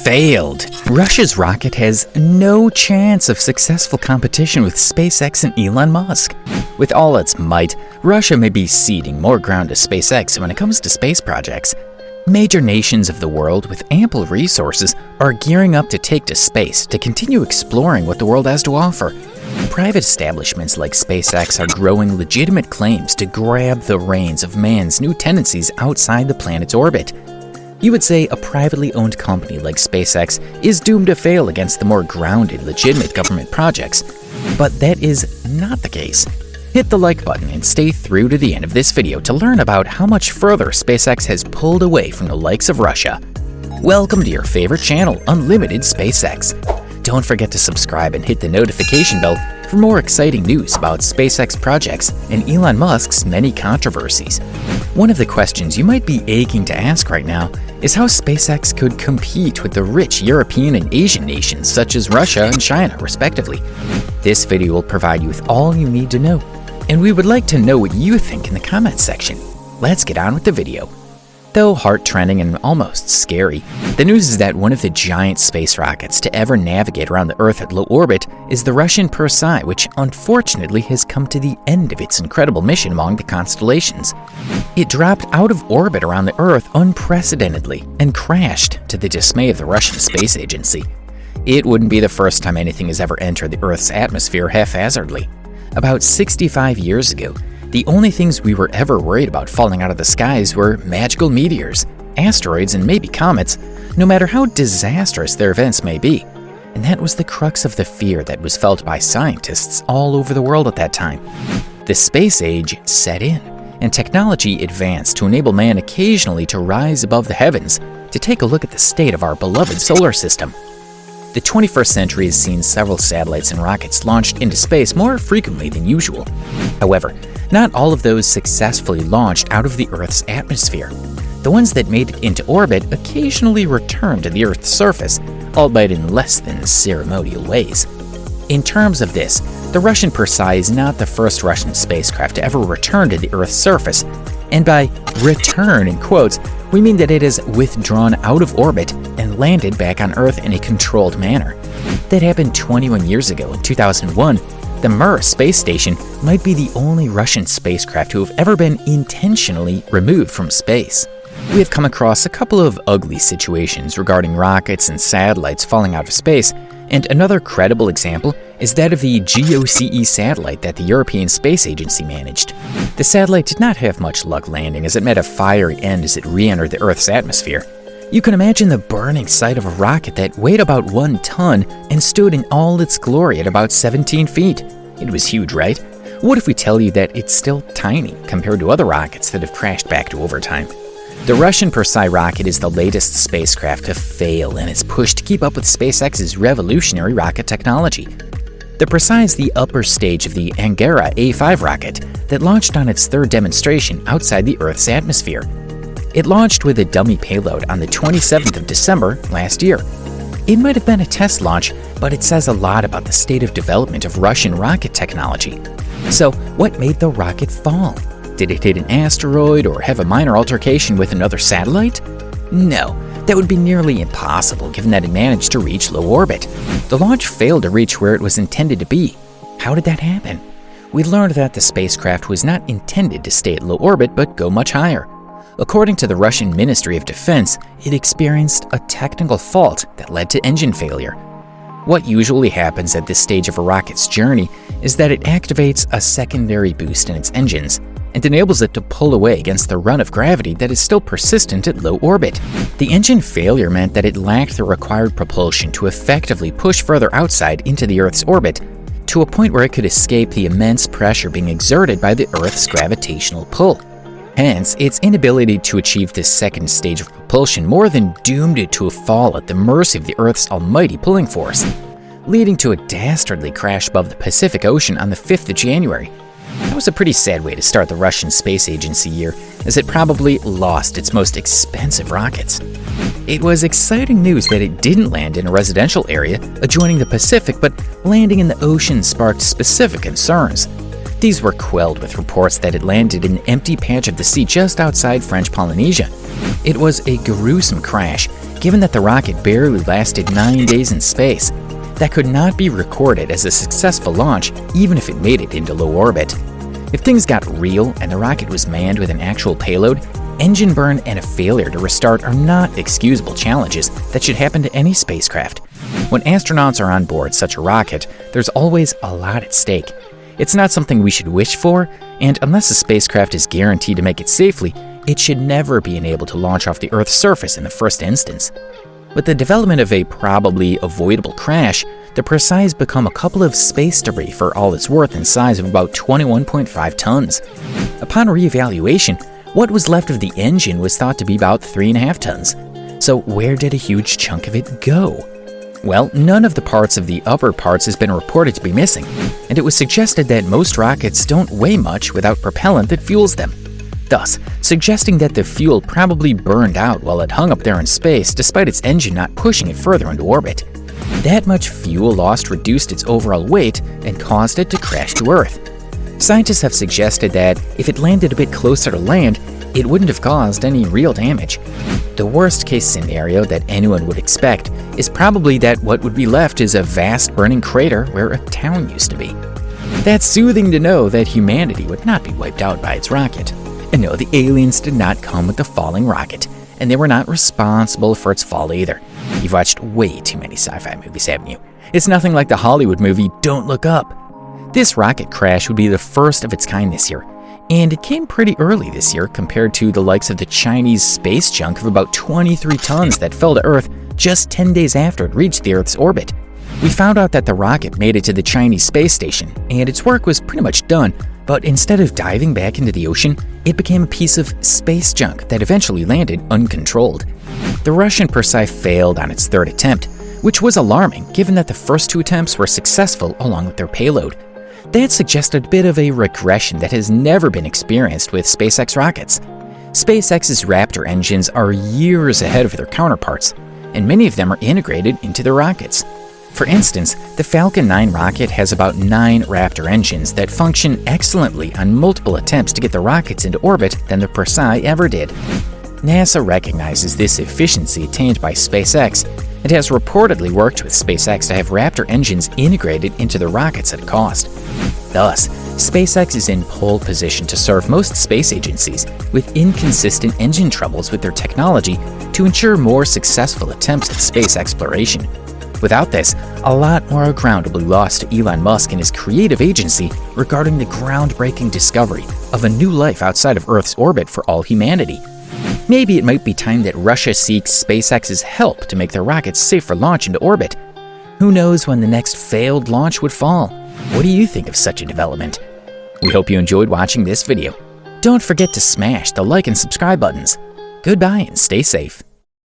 failed. Russia's rocket has no chance of successful competition with SpaceX and Elon Musk. With all its might, Russia may be ceding more ground to SpaceX when it comes to space projects. Major nations of the world with ample resources are gearing up to take to space to continue exploring what the world has to offer. Private establishments like SpaceX are growing legitimate claims to grab the reins of man's new tendencies outside the planet's orbit. You would say a privately owned company like SpaceX is doomed to fail against the more grounded, legitimate government projects. But that is not the case. Hit the like button and stay through to the end of this video to learn about how much further SpaceX has pulled away from the likes of Russia. Welcome to your favorite channel, Unlimited SpaceX. Don't forget to subscribe and hit the notification bell for more exciting news about SpaceX projects and Elon Musk's many controversies. One of the questions you might be aching to ask right now is how SpaceX could compete with the rich European and Asian nations such as Russia and China, respectively. This video will provide you with all you need to know, and we would like to know what you think in the comments section. Let's get on with the video. Though heart-trending and almost scary, the news is that one of the giant space rockets to ever navigate around the Earth at low orbit is the Russian Perseid, which unfortunately has come to the end of its incredible mission among the constellations. It dropped out of orbit around the Earth unprecedentedly and crashed to the dismay of the Russian Space Agency. It wouldn't be the first time anything has ever entered the Earth's atmosphere haphazardly. About 65 years ago, the only things we were ever worried about falling out of the skies were magical meteors, asteroids, and maybe comets, no matter how disastrous their events may be. And that was the crux of the fear that was felt by scientists all over the world at that time. The space age set in, and technology advanced to enable man occasionally to rise above the heavens to take a look at the state of our beloved solar system. The 21st century has seen several satellites and rockets launched into space more frequently than usual. However, not all of those successfully launched out of the Earth's atmosphere. The ones that made it into orbit occasionally returned to the Earth's surface, albeit in less than ceremonial ways. In terms of this, the Russian Perseid is not the first Russian spacecraft to ever return to the Earth's surface, and by return in quotes, we mean that it has withdrawn out of orbit and landed back on Earth in a controlled manner. That happened 21 years ago in 2001. The Mir space station might be the only Russian spacecraft to have ever been intentionally removed from space. We have come across a couple of ugly situations regarding rockets and satellites falling out of space, and another credible example is that of the GOCE satellite that the European Space Agency managed. The satellite did not have much luck landing as it met a fiery end as it re-entered the Earth's atmosphere. You can imagine the burning sight of a rocket that weighed about 1 ton and stood in all its glory at about 17 feet. It was huge, right? What if we tell you that it's still tiny compared to other rockets that have crashed back to overtime? The Russian Perseid rocket is the latest spacecraft to fail in its push to keep up with SpaceX's revolutionary rocket technology. The Perseid is the upper stage of the Angara A5 rocket that launched on its third demonstration outside the Earth's atmosphere. It launched with a dummy payload on the 27th of December last year. It might have been a test launch, but it says a lot about the state of development of Russian rocket technology. So, what made the rocket fall? Did it hit an asteroid or have a minor altercation with another satellite? No, that would be nearly impossible given that it managed to reach low orbit. The launch failed to reach where it was intended to be. How did that happen? We learned that the spacecraft was not intended to stay at low orbit but go much higher. According to the Russian Ministry of Defense, it experienced a technical fault that led to engine failure. What usually happens at this stage of a rocket's journey is that it activates a secondary boost in its engines and enables it to pull away against the run of gravity that is still persistent at low orbit. The engine failure meant that it lacked the required propulsion to effectively push further outside into the Earth's orbit to a point where it could escape the immense pressure being exerted by the Earth's gravitational pull. Hence, its inability to achieve this second stage of propulsion more than doomed it to a fall at the mercy of the Earth's almighty pulling force, leading to a dastardly crash above the Pacific Ocean on the 5th of January. That was a pretty sad way to start the Russian Space Agency year, as it probably lost its most expensive rockets. It was exciting news that it didn't land in a residential area adjoining the Pacific, but landing in the ocean sparked specific concerns. These were quelled with reports that it landed in an empty patch of the sea just outside French Polynesia. It was a gruesome crash, given that the rocket barely lasted 9 days in space. That could not be recorded as a successful launch even if it made it into low orbit. If things got real and the rocket was manned with an actual payload, engine burn and a failure to restart are not excusable challenges that should happen to any spacecraft. When astronauts are on board such a rocket, there's always a lot at stake. It's not something we should wish for, and unless a spacecraft is guaranteed to make it safely, it should never be enabled to launch off the Earth's surface in the first instance. With the development of a probably avoidable crash, the Precise become a couple of space debris for all it's worth in size of about 21.5 tons. Upon reevaluation, what was left of the engine was thought to be about 3.5 tons. So where did a huge chunk of it go? Well, none of the parts of the upper parts has been reported to be missing, and it was suggested that most rockets don't weigh much without propellant that fuels them, thus suggesting that the fuel probably burned out while it hung up there in space despite its engine not pushing it further into orbit. That much fuel lost reduced its overall weight and caused it to crash to Earth. Scientists have suggested that if it landed a bit closer to land, it wouldn't have caused any real damage. The worst-case scenario that anyone would expect is probably that what would be left is a vast burning crater where a town used to be. That's soothing to know that humanity would not be wiped out by its rocket. And no, the aliens did not come with the falling rocket, and they were not responsible for its fall either. You've watched way too many sci-fi movies, haven't you? It's nothing like the Hollywood movie Don't Look Up. This rocket crash would be the first of its kind this year, and it came pretty early this year compared to the likes of the Chinese space junk of about 23 tons that fell to Earth just 10 days after it reached the Earth's orbit. We found out that the rocket made it to the Chinese space station, and its work was pretty much done, but instead of diving back into the ocean, it became a piece of space junk that eventually landed uncontrolled. The Russian Perseid failed on its third attempt, which was alarming given that the first 2 attempts were successful along with their payload. That suggested a bit of a regression that has never been experienced with SpaceX rockets. SpaceX's Raptor engines are years ahead of their counterparts, and many of them are integrated into their rockets. For instance, the Falcon 9 rocket has about 9 Raptor engines that function excellently on multiple attempts to get the rockets into orbit than the Perseid ever did. NASA recognizes this efficiency attained by SpaceX and has reportedly worked with SpaceX to have Raptor engines integrated into the rockets at a cost. Thus, SpaceX is in pole position to serve most space agencies with inconsistent engine troubles with their technology to ensure more successful attempts at space exploration. Without this, a lot more ground will be lost to Elon Musk and his creative agency regarding the groundbreaking discovery of a new life outside of Earth's orbit for all humanity. Maybe it might be time that Russia seeks SpaceX's help to make their rockets safe for launch into orbit. Who knows when the next failed launch would fall? What do you think of such a development? We hope you enjoyed watching this video. Don't forget to smash the like and subscribe buttons. Goodbye and stay safe.